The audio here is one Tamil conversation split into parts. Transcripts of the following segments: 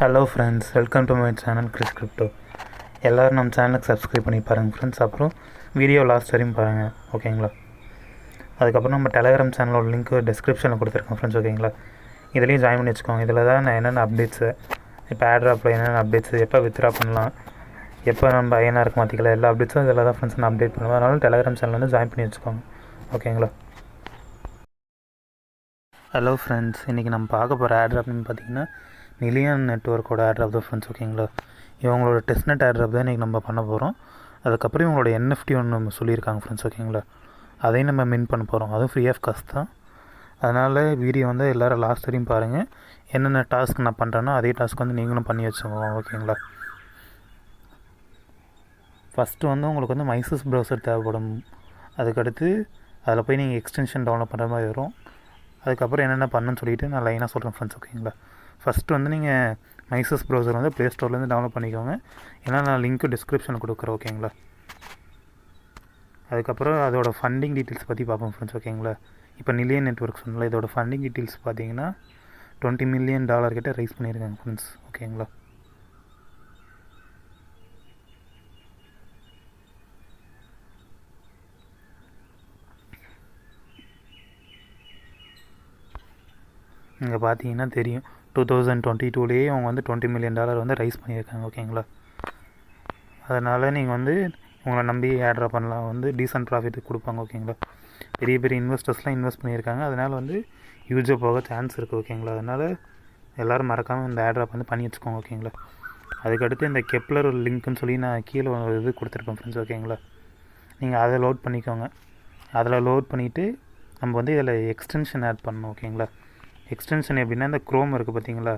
Hello friends, welcome to my channel Chris crypto. எல்லோரும் நம்ம சேனலுக்கு சப்ஸ்கிரைப் பண்ணி பாருங்கள் ஃப்ரெண்ட்ஸ். அப்புறம் வீடியோ லாஸ்ட் வரையும் பாருங்கள், ஓகேங்களா? அதுக்கப்புறம் நம்ம டெலகிராம் சேனலோட லிங்க்கு டிஸ்கிரிப்ஷனில் கொடுத்துருக்கோம் ஃப்ரெண்ட்ஸ், ஓகேங்களா? இதுலேயும் ஜாயின் பண்ணி வச்சுக்கோங்க. இதில் தான் நான் என்னென்ன அப்டேட்ஸு, இப்போ ஆட்ராப்பில் என்னென்ன அப்டேட்ஸு, எப்போ வித்ரா பண்ணலாம், எப்போ நம்ம ஐஎன்ஆருக்கு மாற்றிக்கலாம், எல்லா அப்டேட்ஸும் இதில் தான் ஃப்ரெண்ட்ஸ் நான் அப்டேட் பண்ணுவேன். அதனால டெலகிராம் சேனல் வந்து ஜாயின் பண்ணி வச்சுக்கோங்க, ஓகேங்களா? ஹலோ ஃப்ரெண்ட்ஸ், இன்றைக்கி நம்ம பார்க்க போகிற ஆட்ராப்னு பார்த்தீங்கன்னா மில்லியன் நெட்ஒர்க்கோட ஆட்ராப் தான் ஃப்ரெண்ட்ஸ், ஓகேங்களா? இவங்களோட டெஸ்ட்நெட் ஆட்ராப் தான் இன்றைக்கி நம்ம பண்ண போகிறோம். அதுக்கப்புறம் இவங்களோட என்எஃப்டி ஒன்று நம்ம சொல்லியிருக்காங்க ஃப்ரெண்ட்ஸ், ஓகேங்களா? அதையும் நம்ம மின் பண்ண போகிறோம். அதுவும் ஃப்ரீ ஆஃப் காஸ்ட் தான். அதனால் வீடியோ வந்து எல்லோரும் லாஸ்ட் வரையும் பாருங்கள். என்னென்ன டாஸ்க் நான் பண்ணுறேனோ அதே டாஸ்க் வந்து நீங்களும் பண்ணி வச்சுக்கோங்க, ஓகேங்களா? ஃபஸ்ட்டு வந்து உங்களுக்கு வந்து மைசஸ் ப்ரௌசர் தேவைப்படும். அதுக்கடுத்து அதில் போய் நீங்கள் எக்ஸ்டென்ஷன் டவுன்லோட் பண்ணுற மாதிரி வரும். அதுக்கப்புறம் என்னென்ன பண்ணுன்னு சொல்லிவிட்டு நான் லைனாக சொல்கிறேன் ஃப்ரெண்ட்ஸ், ஓகேங்களா? ஃபஸ்ட்டு வந்து நீங்கள் மைசஸ் ப்ரௌசர் வந்து ப்ளே ஸ்டோர்லேருந்து டவுன்லோட் பண்ணிக்கோங்க. ஏன்னா நான் லிங்க்கு டிஸ்கிரிப்ஷனில் கொடுக்குறேன், ஓகேங்களா? அதுக்கப்புறம் அதோட ஃபண்டிங் டீட்டெயில்ஸ் பற்றி பார்ப்போம் ஃப்ரெண்ட்ஸ், ஓகேங்களா? இப்போ மில்லியன் நெட்ஒர்க் சொன்னல, இதோட ஃபண்டிங் டீட்டெயில்ஸ் பார்த்தீங்கன்னா $20 மில்லியன் கிட்ட ரைஸ் பண்ணியிருக்காங்க ஃப்ரெண்ட்ஸ், ஓகேங்களா? இங்கே பார்த்தீங்கன்னா தெரியும், 2022லேயே அவங்க வந்து $20 மில்லியன் வந்து ரைஸ் பண்ணியிருக்காங்க, ஓகேங்களா? அதனால் நீங்கள் வந்து உங்களை நம்பி ஆட்ரா பண்ணலாம், வந்து டீசன்ட் ப்ராஃபிட் கொடுப்பாங்க, ஓகேங்களா? பெரிய பெரிய இன்வெஸ்டர்ஸ்லாம் இன்வெஸ்ட் பண்ணியிருக்காங்க. அதனால் வந்து யூஸாக போக சான்ஸ் இருக்குது, ஓகேங்களா? அதனால் எல்லோரும் மறக்காமல் இந்த ஆட்ராப் வந்து பண்ணி வச்சுக்கோங்க, ஓகேங்களா? அதுக்கடுத்து இந்த கெப்லர் லிங்க்குன்னு சொல்லி நான் கீழே ஒரு இது கொடுத்துருப்பேன் ஃப்ரெண்ட்ஸ், ஓகேங்களா? நீங்கள் அதை லோட் பண்ணிக்கோங்க. அதில் லோட் பண்ணிவிட்டு நம்ம வந்து இதில் எக்ஸ்டென்ஷன் ஆட் பண்ணணும், ஓகேங்களா? எக்ஸ்டென்ஷன் எப்படின்னா, இந்த க்ரோம் இருக்குது பார்த்தீங்களா?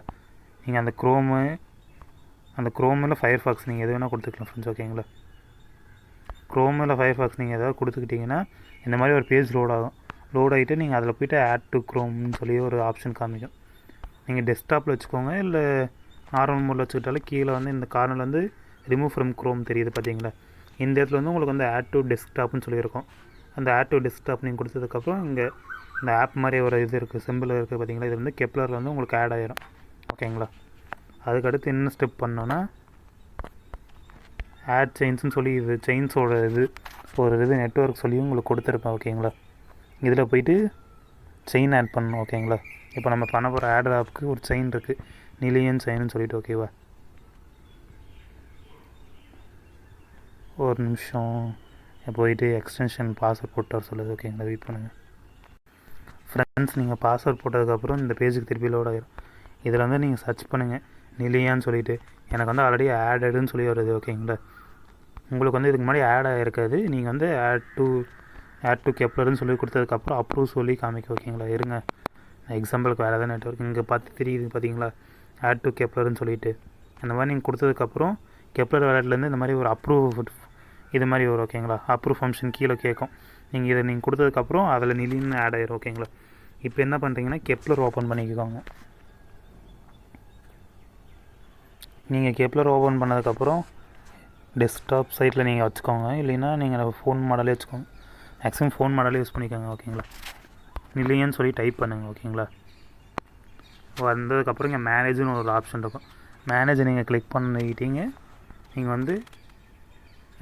நீங்கள் அந்த க்ரோமில் ஃபயர்ஃபாக்ஸ் நீங்கள் எது வேணால் கொடுத்துக்கலாம் ஃப்ரெண்ட்ஸ், ஓகேங்களா? க்ரோமில் ஃபயர்ஃபாக்ஸ் நீங்கள் எதாவது கொடுத்துக்கிட்டிங்கன்னா இந்த மாதிரி ஒரு பேஜ் லோட் ஆகும். லோட் ஆகிட்டு நீங்கள் அதில் போய்ட்டு ஆட் டு க்ரோம்னு சொல்லி ஒரு ஆப்ஷன் காமிக்கும். நீங்கள் டெஸ்க்டாப்பில் வச்சுக்கோங்க, இல்லை நார்மல் மோடில் வச்சுக்கிட்டாலும் கீழே வந்து இந்த கார்னரில் வந்து ரிமூவ் ஃப்ரம் க்ரோம் தெரியுது பார்த்தீங்களா? இந்த இடத்துல வந்து உங்களுக்கு வந்து ஆட் டு டெஸ்க்டாப்னு சொல்லியிருக்கோம். அந்த ஆட் டு டெஸ்க்டாப் நீங்கள் கொடுத்ததுக்கப்புறம் இங்கே இந்த ஆப் மாதிரி ஒரு இது இருக்குது, சிம்பிள் இருக்குது பார்த்தீங்களா? இது வந்து கெப்லரில் வந்து உங்களுக்கு ஆட் ஆகிரும், ஓகேங்களா? அதுக்கடுத்து என்ன ஸ்டெப் பண்ணோன்னா, ஆட் செயின்ஸ்னு சொல்லி இது செயின்ஸோட இது ஒரு இது நெட்ஒர்க் சொல்லி உங்களுக்கு கொடுத்துருப்பேன், ஓகேங்களா? இதில் போய்ட்டு செயின் ஆட் பண்ணணும், ஓகேங்களா? இப்போ நம்ம பண்ண போகிற ஆட்ராப்க்கு ஒரு செயின் இருக்குது, மில்லியன் செயின்னு சொல்லிவிட்டு, ஓகேவா? ஒரு நிமிஷம் போயிட்டு எக்ஸ்டென்ஷன் பாஸ்வேர்ட் போட்டு வர சொல்லுது, ஓகேங்களா? வெயிட் பண்ணுங்கள் ஃப்ரெண்ட்ஸ். நீங்கள் பாஸ்வேர்ட் போட்டதுக்கப்புறம் இந்த பேஜுக்கு திருப்பி லோட் ஆகிடும். இதில் வந்து நீங்கள் சர்ச் பண்ணுங்கள் நிலியான்னு சொல்லிவிட்டு. எனக்கு வந்து ஆல்ரெடி ஆடடுன்னு சொல்லி வருது, ஓகேங்களா? உங்களுக்கு வந்து இதுக்கு முன்னாடி ஆட் ஆகிருக்காது. நீங்கள் வந்து ஆட் டு கெப்லர்னு சொல்லி கொடுத்ததுக்கப்புறம் அப்ரூவ் சொல்லி காமிக்க, ஓகேங்களா? இருங்க, எக்ஸாம்பிளுக்கு வேறு எதாவது நெட்ஒர்க் இங்கே பார்த்து தெரியுது பார்த்தீங்களா? ஆட் டு கெப்லர்னு சொல்லிவிட்டு அந்த மாதிரி நீங்கள் கொடுத்ததுக்கப்புறம் கெப்லர் வேலட்லேருந்து இந்த மாதிரி ஒரு அப்ரூவ் இது மாதிரி வரும், ஓகேங்களா? அப்ரூவ் ஃபங்க்ஷன் கீழே கேட்கும். நீங்கள் இதை நீங்கள் கொடுத்ததுக்கப்புறம் அதில் நிலின்னு ஆட் ஆகிரும், ஓகேங்களா? இப்போ என்ன பண்ணுறீங்கன்னா கெப்லர் ஓப்பன் பண்ணிக்கோங்க. நீங்கள் கெப்லர் ஓப்பன் பண்ணதுக்கப்புறம் டெஸ்க்டாப் சைட்டில் நீங்கள் வச்சுக்கோங்க, இல்லைன்னா நீங்கள் ஃபோன் மாடலே வச்சுக்கோங்க. மேக்ஸிமம் ஃபோன் மாடலே யூஸ் பண்ணிக்கோங்க, ஓகேங்களா? மில்லியன் சொல்லி டைப் பண்ணுங்கள், ஓகேங்களா? வந்ததுக்கப்புறம் இங்கே மேனேஜ்னு ஒரு ஆப்ஷன் இருக்கும். மேனேஜை நீங்கள் கிளிக் பண்ணிக்கிட்டீங்க. நீங்கள் வந்து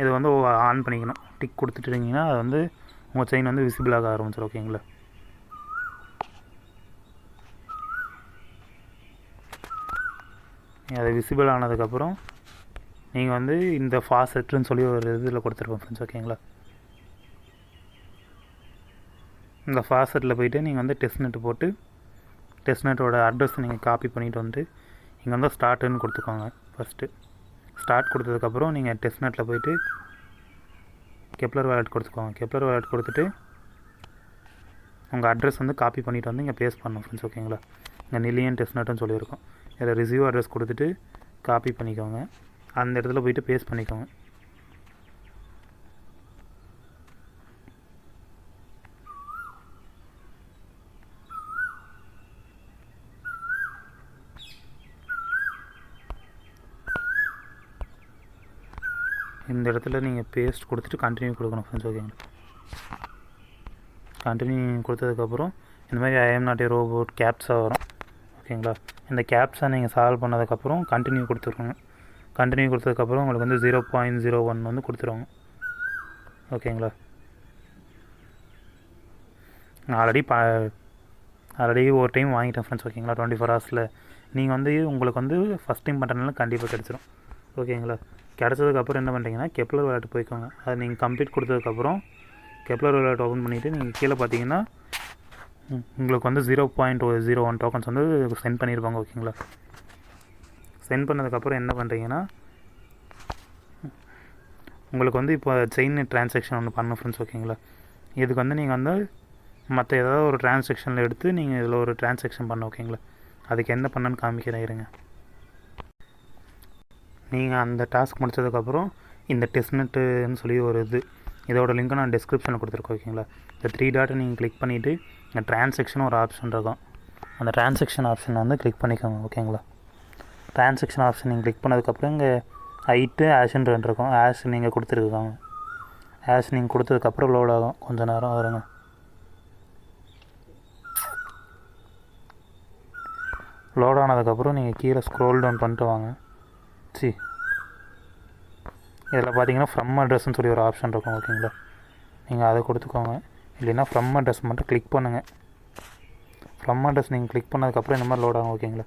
இதை வந்து ஆன் பண்ணிக்கணும். டிக் கொடுத்துட்டீங்கன்னா அது வந்து உங்கள் செயின் வந்து விசிபிள் ஆக ஆரம்பிச்சிடும், ஓகேங்களா? அது விசிபிள் ஆனதுக்கப்புறம் நீங்கள் வந்து இந்த ஃபாசெட்டுன்னு சொல்லி ஒரு இதில் கொடுத்துருப்போம் ஃப்ரெண்ட்ஸ், ஓகேங்களா? இந்த ஃபாசெட்டில் போய்ட்டு நீங்கள் வந்து டெஸ்ட்நெட்டு போட்டு டெஸ்ட்நெட்டோட அட்ரஸ் நீங்கள் காப்பி பண்ணிவிட்டு வந்து இங்கே வந்து ஸ்டார்ட்டுன்னு கொடுத்துக்கோங்க. ஃபஸ்ட்டு ஸ்டார்ட் கொடுத்ததுக்கப்புறம் நீங்கள் டெஸ்ட்நெட்டில் போய்ட்டு கெப்லர் வேலட் கொடுத்துக்கோங்க. கெப்லர் வேலட் கொடுத்துட்டு உங்கள் அட்ரஸ் வந்து காப்பி பண்ணிவிட்டு வந்து இங்கே பேஸ்ட் பண்ணணும் ஃப்ரெண்ட்ஸ், ஓகேங்களா? இங்கே மில்லியன் டெஸ்ட்நெட்டுன்னு சொல்லியிருக்கோம். இதில் ரிசீவ் அட்ரஸ் கொடுத்துட்டு காப்பி பண்ணிக்கோங்க. அந்த இடத்துல போய்ட்டு பேஸ்ட் பண்ணிக்கோங்க. இந்த இடத்துல நீங்கள் பேஸ்ட் கொடுத்துட்டு கண்டினியூ கொடுக்கணும் ஃப்ரெண்ட்ஸ், ஓகேங்களா? கண்டினியூ கொடுத்ததுக்கப்புறம் இந்த மாதிரி ஐஎம் நாட் ஏ ரோபோட் கேப்ஸாக வரும், ஓகேங்களா. இந்த கேப்ஸை நீங்கள் சால்வ் பண்ணதுக்கப்புறம் கண்டினியூ கொடுத்துருங்க. கண்டினியூ கொடுத்ததுக்கப்புறம் உங்களுக்கு வந்து 0.01 வந்து கொடுத்துருவாங்க. ஓகேங்களா. நான் ஆல்ரெடி ஒரு டைம் வாங்கிட்டேன் ஃப்ரெண்ட்ஸ். ஓகேங்களா. 24 ஹவர்ஸில் நீங்கள் வந்து உங்களுக்கு வந்து ஃபஸ்ட் டைம் பண்ணுறதுனால கண்டிப்பாக கிடச்சிரும். ஓகேங்களா. கிடச்சதுக்கப்புறம் என்ன பண்ணுறீங்கன்னா கெப்லர் வாலெட் போய்க்கோங்க. அது நீங்கள் கம்ப்ளீட் கொடுத்ததுக்கப்புறம் கெப்லர் வாலெட் ஓப்பன் பண்ணிவிட்டு நீங்கள் கீழே பார்த்தீங்கன்னா உங்களுக்கு வந்து 0.01 டோக்கன்ஸ் வந்து சென்ட் பண்ணியிருப்பாங்க. ஓகேங்களா. சென்ட் பண்ணதுக்கப்புறம் என்ன பண்ணுறீங்கன்னா உங்களுக்கு வந்து இப்போ செயின் ட்ரான்சாக்ஷன் ஒன்று பண்ணணும் ஃப்ரெண்ட்ஸ். ஓகேங்களா. இதுக்கு வந்து நீங்கள் வந்து மற்ற ஏதாவது ஒரு ட்ரான்சாக்ஷனில் எடுத்து நீங்கள் இதில் ஒரு ட்ரான்சாக்ஷன் பண்ண. ஓகேங்களா. அதுக்கு என்ன பண்ணணுன்னு காமிக்கிறேன் இருங்க. நீங்கள் அந்த டாஸ்க் முடித்ததுக்கப்புறம் இந்த டெஸ்ட்நெட்டுன்னு சொல்லி ஒரு இதோட லிங்க்கை நான் டிஸ்கிரிப்ஷனில் கொடுத்துருக்கேன். ஓகேங்களா. இந்த 3 டாட்டை நீங்கள் கிளிக் பண்ணிவிட்டு இந்த ட்ரான்சாக்ஷன் ஒரு ஆப்ஷன் இருக்கும். அந்த ட்ரான்சாக்ஷன் ஆப்ஷனை வந்து கிளிக் பண்ணிக்கோங்க. ஓகேங்களா. ட்ரான்சாக்ஷன் ஆப்ஷன் நீங்கள் கிளிக் பண்ணதுக்கப்புறம் இங்கே ஹைட்டு ஆஷுன்னு 2 இருக்கும். ஆஷ் நீங்கள் கொடுத்துருக்காங்க. ஆஷ் நீங்கள் கொடுத்ததுக்கப்புறம் லோட் ஆகும். கொஞ்சம் நேரம் வருங்க. லோட் ஆனதுக்கப்புறம் நீங்கள் கீழே ஸ்க்ரோல் டவுன் பண்ணிட்டு வாங்க. இதில் பார்த்தீங்கன்னா ஃப்ரம் அட்ரஸ்ன்னு சொல்லி ஒரு ஆப்ஷன் இருக்கும். ஓகேங்களா. நீங்கள் அதை கொடுத்துக்கோங்க. இல்லைன்னா ஃப்ரம் அட்ரஸ் மட்டும் கிளிக் பண்ணுங்கள். ஃப்ரம் அட்ரஸ் நீங்கள் கிளிக் பண்ணதுக்கப்புறம் இந்த மாதிரி லோட் ஆகும். ஓகேங்களா.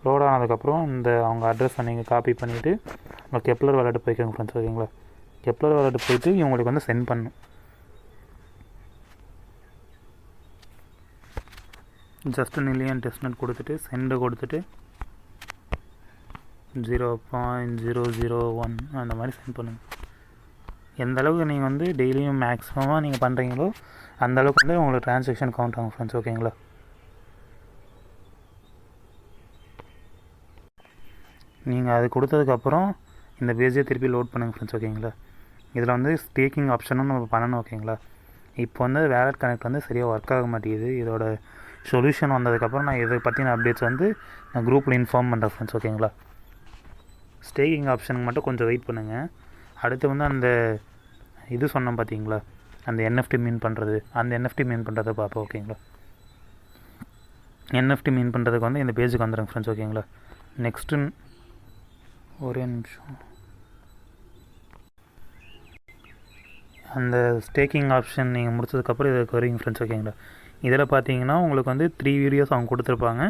லோட் ஆனதுக்கப்புறம் இந்த அவங்க அட்ரஸை நீங்கள் காப்பி பண்ணிவிட்டு உங்கள் கெப்லர் வாலெட் போய்க்கோங்க ஃப்ரெண்ட்ஸ். ஓகேங்களா. கெப்லர் வாலெட் போய்ட்டு இவங்களுக்கு வந்து சென்ட் பண்ணணும். ஜஸ்ட் நில்லியன் டெஸ்ட்நெட் கொடுத்துட்டு சென்டு கொடுத்துட்டு 0.001 அந்த மாதிரி சென்ட் பண்ணுங்கள். எந்த அளவுக்கு நீங்கள் வந்து டெய்லியும் மேக்ஸிமமாக நீங்கள் பண்ணுறீங்களோ அந்த அளவுக்கு வந்து உங்களுக்கு ட்ரான்சாக்ஷன் கவுண்ட் ஆகும் ஃப்ரெண்ட்ஸ். ஓகேங்களா. நீங்கள் அது கொடுத்ததுக்கப்புறம் இந்த பேஜை திருப்பி லோட் பண்ணுங்கள் ஃப்ரெண்ட்ஸ். ஓகேங்களா. இதில் வந்து ஸ்டேக்கிங் ஆப்ஷனும் நம்ம பண்ணணும். ஓகேங்களா. இப்போ வந்து வேலட் கனெக்ட் வந்து சரியாக ஒர்க் ஆக மாட்டேங்குது. இதோட சொல்யூஷன் வந்ததுக்கப்புறம் நான் இதை பற்றின அப்டேட்ஸ் வந்து நான் குரூப்பில் இன்ஃபார்ம் பண்ணுறேன் ஃப்ரெண்ட்ஸ். ஓகேங்களா. ஸ்டேக்கிங் ஆப்ஷனுக்கு மட்டும் கொஞ்சம் வெயிட் பண்ணுங்கள். அடுத்து வந்து அந்த இது சொன்னோம் பார்த்தீங்களா, அந்த என்எஃப்டி மீன் பண்ணுறது, அந்த என்எஃப்டி மீன் பண்ணுறதை பார்ப்போம். ஓகேங்களா. என்எஃப்டி மீன் பண்ணுறதுக்கு வந்து இந்த பேஜுக்கு வந்துடுங்க ஃப்ரெண்ட்ஸ். ஓகேங்களா. நெக்ஸ்ட்டு ஒரே நிமிஷம். அந்த ஸ்டேக்கிங் ஆப்ஷன் நீங்கள் முடிச்சதுக்கப்புறம் இதுக்கு வரீங்க ஃப்ரெண்ட்ஸ். ஓகேங்களா. இதில் பார்த்தீங்கன்னா உங்களுக்கு வந்து 3 வீடியோஸ் அவங்க கொடுத்துருப்பாங்க.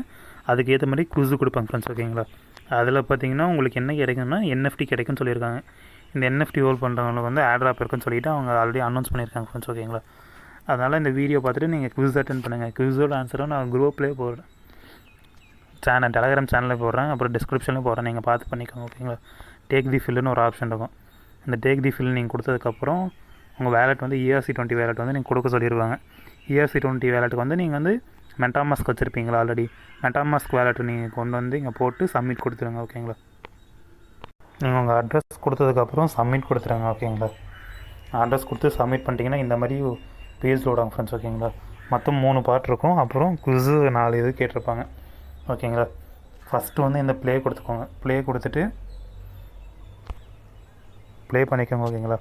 அதுக்கு ஏற்ற மாதிரி குவிஸ் கொடுப்பாங்க ஃப்ரெண்ட்ஸ். ஓகேங்களா. அதில் பார்த்தீங்கன்னா உங்களுக்கு என்ன கிடைக்கும்னா என்எஃப்டி கிடைக்குன்னு சொல்லியிருக்காங்க. இந்த என்எஃப்டி ஹோல்ட் பண்ணுறவங்களுக்கு வந்து ஆட்ராப் இருக்குன்னு சொல்லிவிட்டு அவங்க ஆல்ரெடி அனௌன்ஸ் பண்ணியிருக்காங்க ஃப்ரெண்ட்ஸ். ஓகேங்களா. அதனால் இந்த வீடியோ பார்த்துட்டு நீங்கள் குவிஸ் அட்டென்ட் பண்ணுங்கள். குவிஸோட ஆன்சரை நான் குரூப்லேயே போடுறேன், டெலகிராம் சேனலில் போடுறேன், அப்புறம் டிஸ்கிரிப்ஷன்லேயும் போடுறேன். நீங்கள் பார்த்து பண்ணிக்கோங்க. ஓகேங்களா. டேக் தி ஃபில்லுன்னு ஒரு ஆப்ஷன் இருக்கும். இந்த டேக் தி ஃபில் நீங்கள் கொடுத்ததுக்கப்புறம் உங்கள் வேலெட் வந்து ERC20 வேலெட் வந்து நீங்கள் கொடுக்க சொல்லிடுவாங்க. ERC20 வேலெட்டுக்கு வந்து நீங்கள் வந்து மெட்டாமாஸ்க் வச்சுருப்பீங்களா ஆல்ரெடி, மெட்டாமாஸ்க் வேலெட்டு நீங்கள் கொண்டு வந்து இங்கே போட்டு சப்மிட் கொடுத்துருங்க. ஓகேங்களா. நீங்கள் உங்கள் அட்ரஸ் கொடுத்ததுக்கப்புறம் சப்மிட் கொடுத்துருங்க. ஓகேங்களா. அட்ரஸ் கொடுத்து சப்மிட் பண்ணிட்டீங்கன்னா இந்த மாதிரி பேஜ் லோட் ஆகும் ஃப்ரெண்ட்ஸ். ஓகேங்களா. மொத்தம் 3 பார்ட் இருக்கும். அப்புறம் குவிஸு 4 இது கேட்டிருப்பாங்க. ஓகேங்களா. ஃபஸ்ட்டு வந்து இந்த ப்ளே கொடுத்துக்கோங்க. ப்ளே கொடுத்துட்டு ப்ளே பண்ணிக்கோங்க. ஓகேங்களா.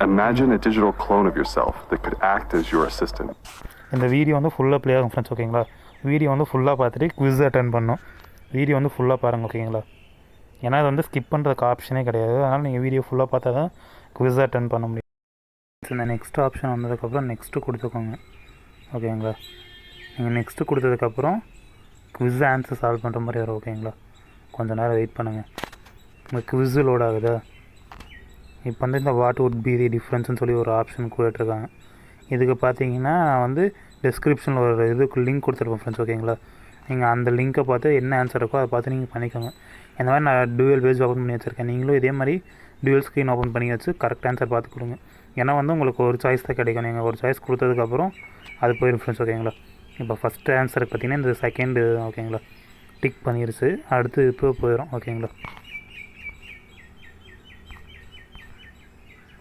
Imagine a digital clone of yourself that could act as your assistant. இந்த வீடியோ வந்து ஃபுல்லாக ப்ளே ஆகும் ஃப்ரெண்ட்ஸ். ஓகேங்களா. வீடியோ வந்து ஃபுல்லாக பார்த்துட்டு குவிஸ் அட்டென்ட் பண்ணணும். வீடியோ வந்து ஃபுல்லாக பாருங்கள். ஓகேங்களா. ஏன்னா அது வந்து ஸ்கிப் பண்ணுறதுக்கு ஆப்ஷனே கிடையாது. அதனால் நீங்கள் வீடியோ ஃபுல்லாக பார்த்தா தான் குவிஸ் அட்டென்ட் பண்ண முடியும். இந்த நெக்ஸ்ட் ஆப்ஷன் வந்ததுக்கப்புறம் நெக்ஸ்ட்டு கொடுத்துக்கோங்க. ஓகேங்களா. நீங்கள் நெக்ஸ்ட்டு கொடுத்ததுக்கப்புறம் குவிஸ் ஆன்சர் சால்வ் பண்ணுற மாதிரி வரும். ஓகேங்களா. கொஞ்சம் நேரம் வெயிட் பண்ணுங்கள். உங்கள் குவிஸ் லோட் ஆகுதா. இப்போ வந்து இந்த வாட் வுட் பி தி டிஃப்ரென்ஸ்னு சொல்லி ஒரு ஆப்ஷன் கொடுத்துருக்காங்க. இதுக்கு பார்த்தீங்கன்னா நான் வந்து டிஸ்கிரிப்ஷனில் ஒரு இதுக்கு லிங்க் கொடுத்துருப்பேன் ஃப்ரெண்ட்ஸ். ஓகேங்களா. நீங்கள் அந்த லிங்க்கை பார்த்து என்ன ஆன்சர் இருக்கோ அதை பார்த்து நீங்கள் பண்ணிக்கோங்க. இந்த மாதிரி நான் டூயல் பேஜ் ஓப்பன் பண்ணி வச்சுருக்கேன். நீங்களும் இதே மாதிரி டூயல் ஸ்க்ரீன் ஓப்பன் பண்ணி வச்சு கரெக்ட் ஆன்சர் பார்த்து கொடுங்க. ஏன்னா வந்து உங்களுக்கு ஒரு சாய்ஸ் தான் கிடைக்கும். நீங்கள் ஒரு சாய்ஸ் கொடுத்ததுக்கப்புறம் அது போயிடும் ஃப்ரெண்ட்ஸ். ஓகேங்களா. இப்போ ஃபஸ்ட்டு ஆன்சருக்கு பார்த்தீங்கன்னா இந்த செகண்டு ஓகேங்களா டிக் பண்ணிடுச்சு. அடுத்து இப்போ போயிடும். ஓகேங்களா.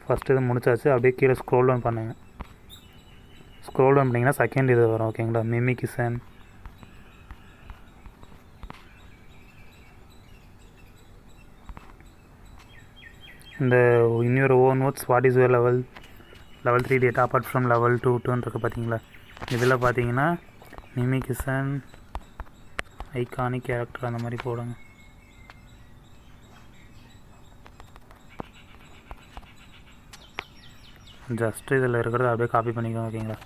ஃபஸ்ட்டு இது முடிச்சாச்சு. அப்படியே கீழே ஸ்க்ரோல் டவுன் பண்ணுங்கள். ஸ்க்ரோல் டவுன் பண்ணிங்கன்னா செகண்ட் இது வரும். ஓகேங்களா. மிமிகிசன், இந்த இன்னொரு own notes what is your level 3 data apart from level 2 இருக்குது பார்த்தீங்களா. இதில் பார்த்தீங்கன்னா மிமிகிசன் ஐகானிக் கேரக்டர் அந்த மாதிரி போடுங்க. ஜஸ்ட்டு இதில் இருக்கிறத அப்படியே காப்பி பண்ணிக்கோங்க. ஓகேங்களா?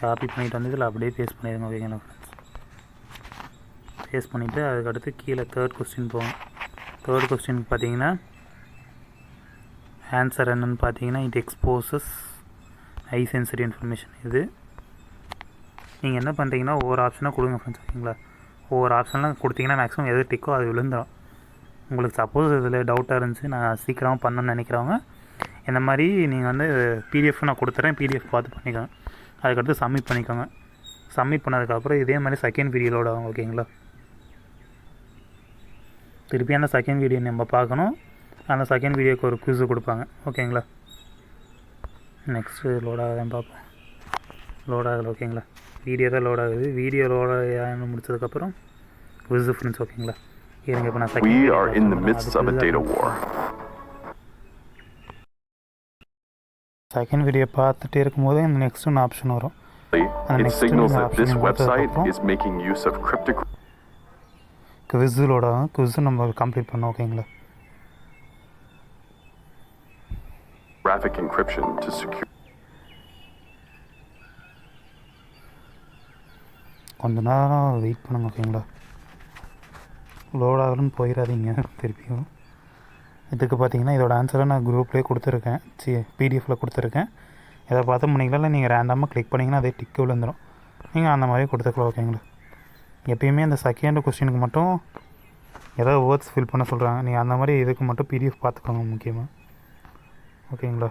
காப்பி பண்ணிவிட்டு வந்து இதில் அப்படியே பேஸ்ட் பண்ணிடுங்க. ஓகேங்களா ஃப்ரெண்ட்ஸ்? பேஸ்ட் பண்ணிவிட்டு அதுக்கடுத்து கீழே தேர்ட் கொஸ்டின் போகும். தேர்ட் கொஸ்டினுக்கு பார்த்தீங்கன்னா ஆன்சர் என்னன்னு பார்த்தீங்கன்னா it exposures high sensitive information. இது நீங்கள் என்ன பண்ணுறீங்கன்னா ஒவ்வொரு ஆப்ஷனாக கொடுங்க ஃப்ரெண்ட்ஸ். ஓகேங்களா? ஒவ்வொரு ஆப்ஷன்லாம் கொடுத்தீங்கன்னா மேக்ஸிமம் எது டிக்கோ அது விழுந்துடும். உங்களுக்கு சப்போஸ் இதில் டவுட்டாக இருந்துச்சு, நான் சீக்கிரமாக பண்ணணும்னு நினைக்கிறவங்க இந்த மாதிரி நீங்கள் வந்து பிடிஎஃப் நான் கொடுத்துறேன், பிடிஎஃப் பார்த்து பண்ணிக்கோங்க. அதுக்கடுத்து சப்மிட் பண்ணிக்கோங்க. சப்மிட் பண்ணதுக்கப்புறம் இதே மாதிரி செகண்ட் வீடியோ லோட் ஆகும். ஓகேங்களா? திருப்பி அந்த செகண்ட் வீடியோ நம்ம பார்க்கணும். அந்த செகண்ட் வீடியோக்கு ஒரு குவிஸு கொடுப்பாங்க. ஓகேங்களா? நெக்ஸ்ட்டு லோட் ஆகுதுன்னு பார்ப்போம். லோட் ஆகலை. ஓகேங்களா? வீடியோ தான் லோட் ஆகுது. வீடியோ லோட் ஆகி முடிச்சதுக்கப்புறம் குவிஸு ஃப்ரெண்ட்ஸ். ஓகேங்களா? இருங்க, இப்போ நான் We are in the midst of a data war. Second video பார்த்துட்டே இருக்கும்போது இந்த நெக்ஸ்ட் ஒன்று ஆப்ஷன் வரும். It signals that this website is making use of cryptographic குவிஸுலோட குவிஸு நம்ம கம்ப்ளீட் பண்ணோம். ஓகேங்களா? encryption to secure. கொஞ்ச நேரம் வெயிட் பண்ணுங்க. ஓகேங்களா? லோட் ஆகலன்னு போயிடாதீங்க திருப்பியும். இதுக்கு பார்த்தீங்கன்னா இதோட ஆன்சரை நான் குரூப்லேயே கொடுத்துருக்கேன், பிடிஎஃப்பில் கொடுத்துருக்கேன். இதை பார்த்து பண்ணிங்களா, இல்லை நீங்கள் ரேண்டமாக கிளிக் பண்ணிங்கன்னா அதே டிக்கு விழுந்துடும். நீங்கள் அந்த மாதிரி கொடுத்துக்கலாம். ஓகேங்களா? எப்பயுமே இந்த செகண்ட் கொஸ்டினுக்கு மட்டும் ஏதாவது வேர்ட்ஸ் ஃபில் பண்ண சொல்கிறாங்க, நீங்கள் அந்த மாதிரி இதுக்கு மட்டும் பிடிஎஃப் பார்த்துக்கோங்க முக்கியமாக. ஓகேங்களா?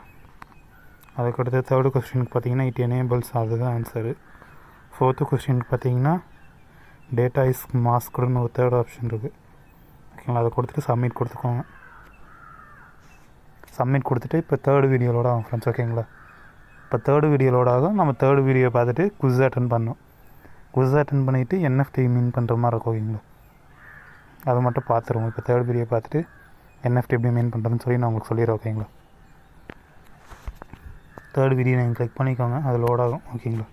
அதுக்கடுத்து தேர்டு கொஸ்டினுக்கு பார்த்தீங்கன்னா இட் எனேபிள்ஸ், அதுதான் ஆன்சரு. ஃபோர்த்து கொஸ்டினுக்கு பார்த்தீங்கன்னா டேட்டா இஸ் மாஸ்க்குன்னு ஒரு தேர்ட் ஆப்ஷன் இருக்குது. ஓகேங்களா? அதை கொடுத்துட்டு சப்மிட் கொடுத்துக்கோங்க. சப்மிட் கொடுத்துட்டு இப்போ தேர்டு வீடியோலோட ஆகும் ஃப்ரெண்ட்ஸ். ஓகேங்களா? இப்போ தேர்டு வீடியோலோட ஆகும். நம்ம தேர்டு வீடியோ பார்த்துட்டு குவிஸ் அட்டன் பண்ணோம். குவிஸ் அட்டன் பண்ணிவிட்டு என்எஃப்டி மீன் பண்ணுற மாதிரி இருக்கும். ஓகேங்களா? அதை மட்டும் பார்த்துருவோம். இப்போ தேர்ட் வீடியோ பார்த்துட்டு என்எஃப்டி எப்படி மீன் பண்ணுறதுன்னு சொல்லி நான் உங்களுக்கு சொல்லிடுறேன். ஓகேங்களா? தேர்ட் வீடியோ நீங்கள் கிளிக் பண்ணிக்கோங்க, அது லோட் ஆகும். ஓகேங்களா?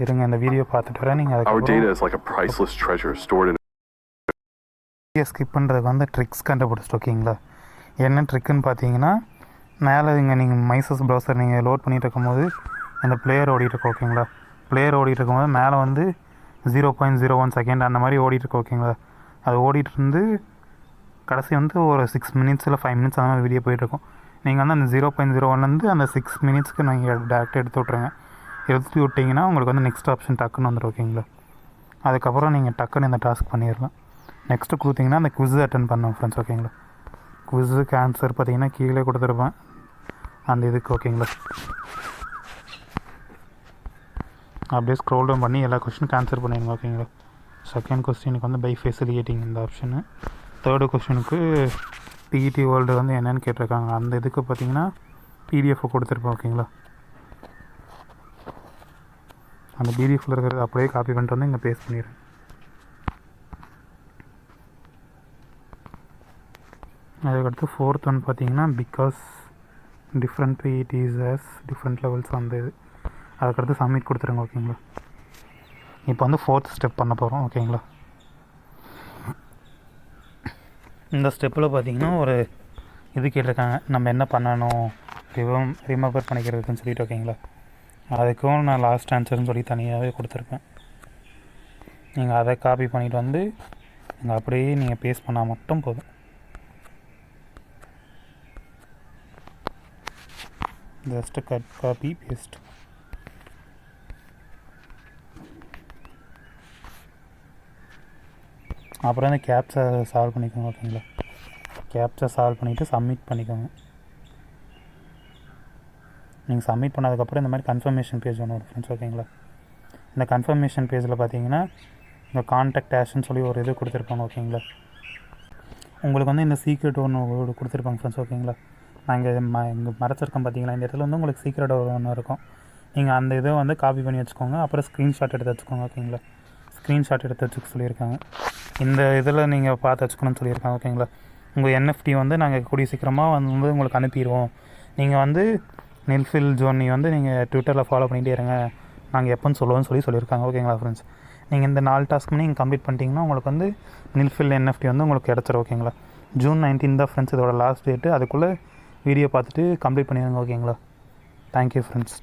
இருங்க, இந்த வீடியோ பார்த்துட்டு வரேன். நீங்கள் Our data is like a priceless treasure stored in video skip பண்ணுறதுக்கு வந்து ட்ரிக்ஸ் கண்டுபிடிச்சிட்டு. ஓகேங்களா? என்ன ட்ரிக்குன்னு பார்த்தீங்கன்னா, மேலே இங்கே நீங்கள் மைசஸ் ப்ரௌசர் நீங்கள் லோட் பண்ணிகிட்டு இருக்கும்போது இந்த பிளேயர் ஓடிட்டுருக்கு. ஓகேங்களா? பிளேயர் ஓடிட்டு இருக்கும்போது மேலே வந்து 0.01 செகண்ட் அந்த மாதிரி ஓடிட்டுருக்கு. ஓகேங்களா? அது ஓடிட்டு இருந்து கடைசி வந்து ஒரு 6 மினிட்ஸ் இல்லை 5 மினிட்ஸ் அந்த மாதிரி வீடியோ போயிட்டுருக்கும். நீங்கள் வந்து அந்த 0.01லேருந்து அந்த 6 மினிட்ஸ்க்கு நீங்கள் டேரெக்டாக எடுத்து விட்ருங்க. எடுத்து விட்டிங்கன்னா உங்களுக்கு வந்து நெக்ஸ்ட் ஆப்ஷன் டக்குன்னு வந்துடும். ஓகேங்களா? அதுக்கப்புறம் நீங்கள் டக்குன்னு இந்த டாஸ்க் பண்ணிடலாம். நெக்ஸ்ட்டு கொடுத்தீங்கன்னா அந்த குவிஸ் அட்டன் பண்ணோம் ஃப்ரெண்ட்ஸ். ஓகேங்களா? குவிஸுக்கு ஆன்சர் பார்த்தீங்கன்னா கீழே கொடுத்துருப்பேன் அந்த இதுக்கு. ஓகேங்களா? அப்படியே ஸ்க்ரோல் டவுன் பண்ணி எல்லா கொஸ்டினுக்கு ஆன்சர் பண்ணிடுங்க. ஓகேங்களா? செகண்ட் கொஸ்டினுக்கு வந்து பை ஃபெசிலிட்டேட்டிங் இந்த ஆப்ஷனு. தேர்டு கொஸ்டினுக்கு பிஇடி வேர்ல்டு வந்து என்னென்னு கேட்டிருக்காங்க. அந்த இதுக்கு பார்த்தீங்கன்னா பிடிஎஃப் கொடுத்துருப்பேன். ஓகேங்களா? அந்த பிடிஎஃப்பில் இருக்கிறது அப்படியே காப்பி பண்ணிட்டு வந்து இங்கே பேஸ்ட் பண்ணிடுறேன். அதுக்கடுத்து ஃபோர்த் ஒன் பார்த்தீங்கன்னா because different PETs has different levels அந்த இது. அதுக்கடுத்து சப்மிட் கொடுத்துருங்க. ஓகேங்களா? இப்போ வந்து ஃபோர்த் ஸ்டெப் பண்ண போகிறோம். ஓகேங்களா? இந்த ஸ்டெப்பில் பார்த்தீங்கன்னா ஒரு இது கேட்டிருக்காங்க, நம்ம என்ன பண்ணணும் ரிமெம்பர் பண்ணிக்கிறதுக்குன்னு சொல்லிட்டு. ஓகேங்களா? அதுக்கும் நான் லாஸ்ட் ஆன்சர்னு சொல்லி தனியாகவே கொடுத்துருப்பேன். நீங்கள் அதை காப்பி பண்ணிவிட்டு வந்து நீங்கள் அப்படியே நீங்கள் பேஸ்ட் பண்ணால் மட்டும் போதும். Just cut copy paste. அப்புறம் இந்த கேப்சா சால்வ் பண்ணிக்கோங்க. ஓகேங்களா? கேப்சா சால்வ் பண்ணிவிட்டு சப்மிட் பண்ணிக்கோங்க. நீங்கள் சப்மிட் பண்ணதுக்கப்புறம் இந்த மாதிரி கன்ஃபர்மேஷன் பேஜ் ஒன்று வரும் ஃப்ரெண்ட்ஸ். ஓகேங்களா? இந்த கன்ஃபர்மேஷன் பேஜில் பார்த்தீங்கன்னா இந்த கான்டாக்ட் ஆஷன் சொல்லி ஒரு இது கொடுத்துருப்பாங்க. ஓகேங்களா? உங்களுக்கு வந்து இந்த சீக்ரெட் ஒன்று கொடுத்துருப்பாங்க ஃப்ரெண்ட்ஸ். ஓகேங்களா? நான் இங்கே மறைச்சிருக்கேன் பார்த்தீங்களா, இந்த இடத்துல வந்து உங்களுக்கு சீக்ரெட் ஒன்று இருக்கும். நீங்கள் அந்த இதை வந்து காப்பி பண்ணி வச்சுக்கோங்க. அப்புறம் ஸ்க்ரீன்ஷாட் எடுத்து வச்சுக்கோங்க. ஓகேங்களா? ஸ்க்ரீன்ஷாட் எடுத்து வச்சுக்க சொல்லியிருக்காங்க. இந்த இதில் நீங்கள் பார்த்து வச்சுக்கணும்னு சொல்லியிருக்காங்க. ஓகேங்களா? உங்கள் என்எஃப்டி வந்து நாங்கள் கூடிய சீக்கிரமாக வந்து உங்களுக்கு அனுப்பிடுவோம். நீங்கள் வந்து நில்ஃபில் ஜோனி வந்து நீங்கள் ட்விட்டரில் ஃபாலோ பண்ணிகிட்டே இருங்க, நாங்கள் எப்போன்னு சொல்லுவோம்னு சொல்லியிருக்காங்க. ஓகேங்களா ஃப்ரெண்ட்ஸ், நீங்கள் இந்த 4 டாஸ்க்கு நீங்கள் கம்ப்ளீட் பண்ணிட்டீங்கன்னா உங்களுக்கு வந்து நில்ஃபில் என்எஃப்டி வந்து உங்களுக்கு கிடச்சிரும். ஓகேங்களா, ஜூன் 19 தான் ஃப்ரெண்ட்ஸ் இதோட லாஸ்ட் டேட்டு. அதுக்குள்ளே வீடியோ பார்த்துட்டு கம்ப்ளீட் பண்ணிடுங்க. ஓகேங்களா, தேங்க்யூ ஃப்ரெண்ட்ஸ்.